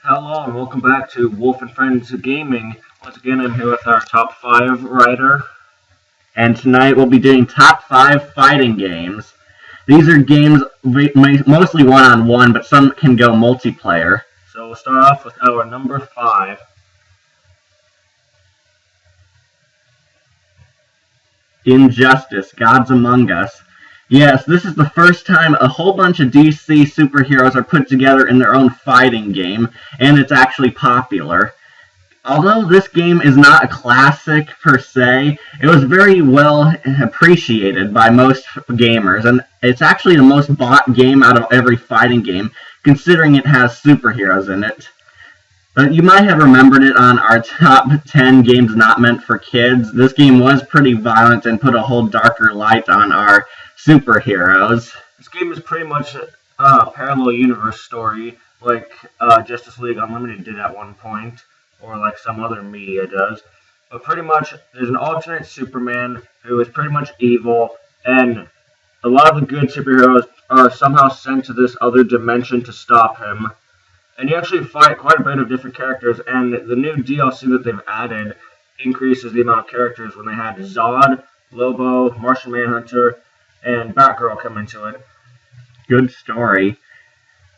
Hello and welcome back to Wolf and Friends Gaming. Once again, I'm here with our top 5 writer. And tonight we'll be doing top 5 fighting games. These are games mostly one-on-one, but some can go multiplayer. So we'll start off with our number 5. Injustice: Gods Among Us. Yes, this is the first time a whole bunch of DC superheroes are put together in their own fighting game, and it's actually popular. Although this game is not a classic per se, it was very well appreciated by most gamers, and it's actually the most bought game out of every fighting game, considering it has superheroes in it. But you might have remembered it on our top 10 games not meant for kids. This game was pretty violent and put a whole darker light on our superheroes. This game is pretty much a parallel universe story, like Justice League Unlimited did at one point, or like some other media does. But pretty much, there's an alternate Superman who is pretty much evil, and a lot of the good superheroes are somehow sent to this other dimension to stop him. And you actually fight quite a bit of different characters, and the new DLC that they've added increases the amount of characters when they had Zod, Lobo, Martian Manhunter, and Batgirl come into it. Good story.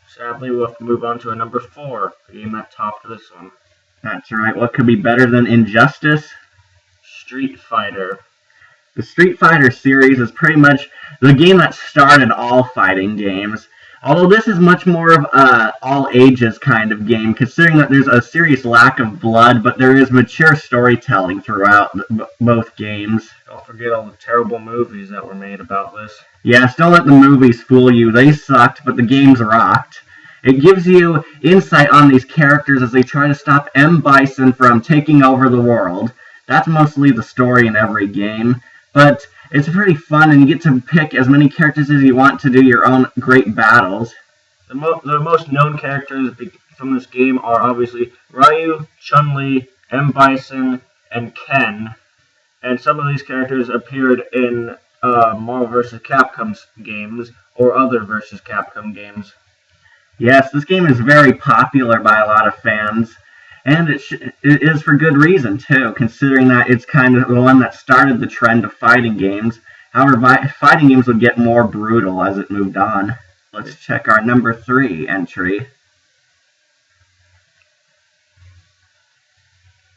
Sadly, we'll have to move on to a number 4, the game that topped this one. That's right. What could be better than Injustice? Street Fighter. The Street Fighter series is pretty much the game that started all fighting games. Although this is much more of an all-ages kind of game, considering that there's a serious lack of blood, but there is mature storytelling throughout both games. Don't forget all the terrible movies that were made about this. Yes, don't let the movies fool you. They sucked, but the games rocked. It gives you insight on these characters as they try to stop M. Bison from taking over the world. That's mostly the story in every game, but it's pretty fun, and you get to pick as many characters as you want to do your own great battles. The most known characters from this game are obviously Ryu, Chun-Li, M. Bison, and Ken. And some of these characters appeared in Marvel vs. Capcom games or other vs. Capcom games. Yes, this game is very popular by a lot of fans. And it is for good reason, too, considering that it's kind of the one that started the trend of fighting games. However, fighting games would get more brutal as it moved on. Let's check our number 3 entry.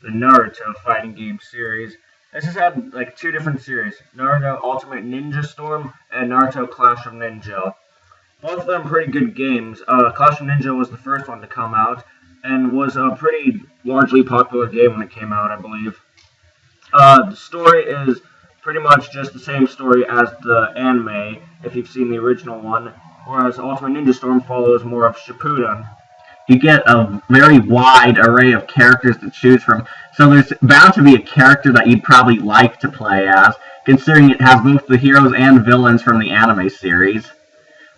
The Naruto fighting game series. This has had like 2 different series, Naruto Ultimate Ninja Storm and Naruto Clash of Ninja. Both of them pretty good games. Clash of Ninja was the first one to come out, and was a pretty largely popular game when it came out, I believe. The story is pretty much just the same story as the anime, if you've seen the original one, whereas Ultimate Ninja Storm follows more of Shippuden. You get a very wide array of characters to choose from, so there's bound to be a character that you'd probably like to play as, considering it has both the heroes and villains from the anime series.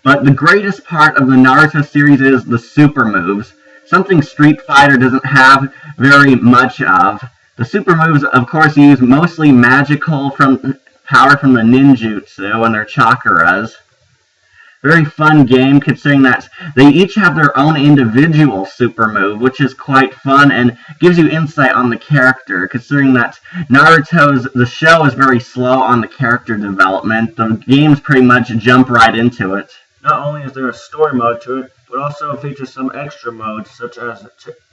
But the greatest part of the Naruto series is the super moves, something Street Fighter doesn't have very much of. The super moves, of course, use mostly magical power from the ninjutsu and their chakras. Very fun game, considering that they each have their own individual super move, which is quite fun and gives you insight on the character, considering that the show is very slow on the character development. The games pretty much jump right into it. Not only is there a story mode to it, but also features some extra modes, such as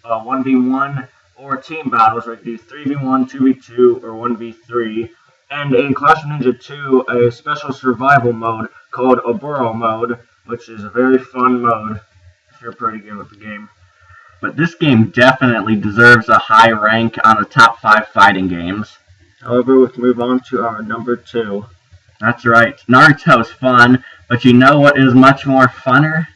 1v1 or team battles, where you can do 3v1, 2v2, or 1v3. And in Clash of Ninja 2, a special survival mode called Oboro mode, which is a very fun mode if you're pretty good with the game. But this game definitely deserves a high rank on the top 5 fighting games. However, we can move on to our number 2. That's right, Naruto's fun, but you know what is much more funner?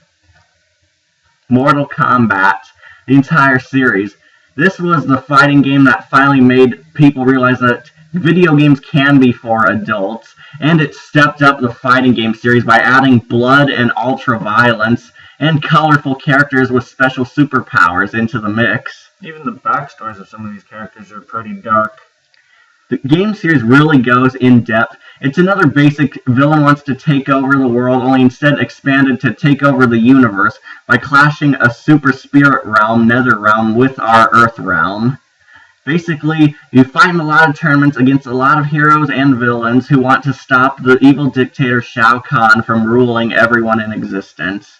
Mortal Kombat, the entire series. This was the fighting game that finally made people realize that video games can be for adults, and it stepped up the fighting game series by adding blood and ultra-violence, and colorful characters with special superpowers into the mix. Even the backstories of some of these characters are pretty dark. The game series really goes in depth It's another basic villain wants to take over the world, only instead expanded to take over the universe by clashing a super spirit realm, nether realm, with our earth realm. Basically, you fight in a lot of tournaments against a lot of heroes and villains who want to stop the evil dictator Shao Kahn from ruling everyone in existence.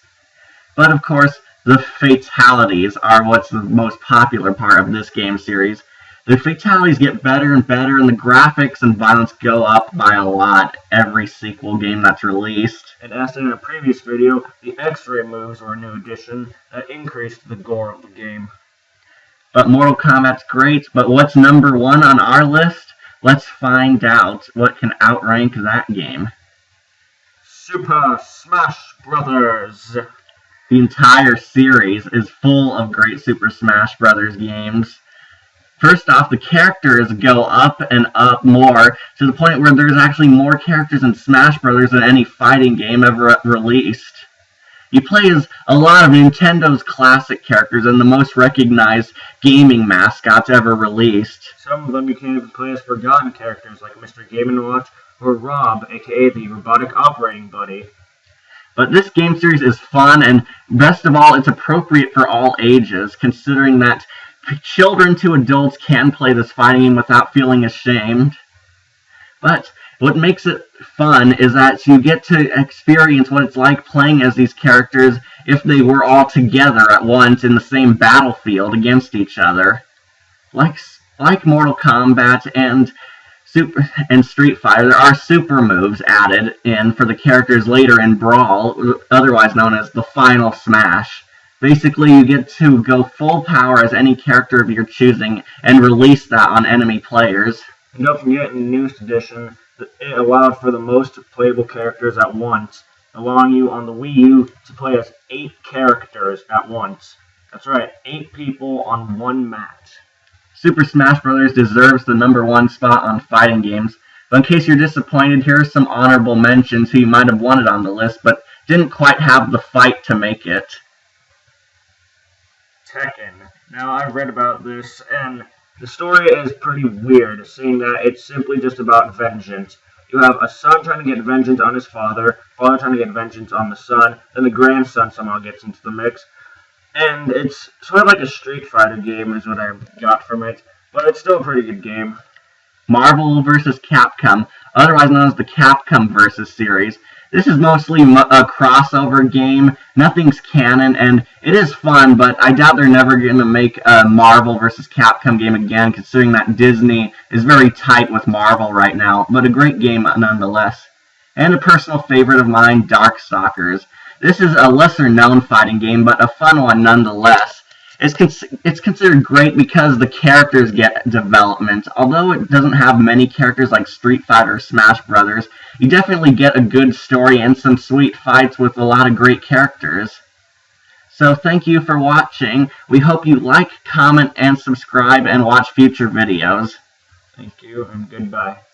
But of course, the fatalities are what's the most popular part of this game series. The fatalities get better and better, and the graphics and violence go up by a lot every sequel game that's released. And as in a previous video, the X-ray moves were a new addition that increased the gore of the game. But Mortal Kombat's great, but what's number one on our list? Let's find out what can outrank that game. Super Smash Brothers! The entire series is full of great Super Smash Brothers games. First off, the characters go up and up more, to the point where there's actually more characters in Smash Brothers than any fighting game ever released. You play as a lot of Nintendo's classic characters and the most recognized gaming mascots ever released. Some of them you can even play as forgotten characters like Mr. Game & Watch or Rob, aka the Robotic Operating Buddy. But this game series is fun, and best of all, it's appropriate for all ages, considering that children to adults can play this fighting game without feeling ashamed. But what makes it fun is that you get to experience what it's like playing as these characters if they were all together at once in the same battlefield against each other. Like Mortal Kombat and Street Fighter, there are super moves added in for the characters later in Brawl, otherwise known as the Final Smash. Basically, you get to go full power as any character of your choosing and release that on enemy players. And don't forget, in the newest edition, it allowed for the most playable characters at once, allowing you on the Wii U to play as 8 characters at once. That's right, 8 people on one match. Super Smash Bros. Deserves the number 1 spot on fighting games, but in case you're disappointed, here are some honorable mentions who you might have wanted on the list, but didn't quite have the fight to make it. Tekken. Now, I've read about this, and the story is pretty weird, seeing that it's simply just about vengeance. You have a son trying to get vengeance on his father trying to get vengeance on the son, then the grandson somehow gets into the mix. And it's sort of like a Street Fighter game is what I got from it, but it's still a pretty good game. Marvel vs. Capcom, otherwise known as the Capcom vs. series. This is mostly a crossover game, nothing's canon, and it is fun, but I doubt they're never going to make a Marvel vs. Capcom game again, considering that Disney is very tight with Marvel right now, but a great game nonetheless. And a personal favorite of mine, Darkstalkers. This is a lesser-known fighting game, but a fun one nonetheless. It's considered great because the characters get development. Although it doesn't have many characters like Street Fighter or Smash Brothers, you definitely get a good story and some sweet fights with a lot of great characters. So thank you for watching. We hope you like, comment, and subscribe, and watch future videos. Thank you, and goodbye.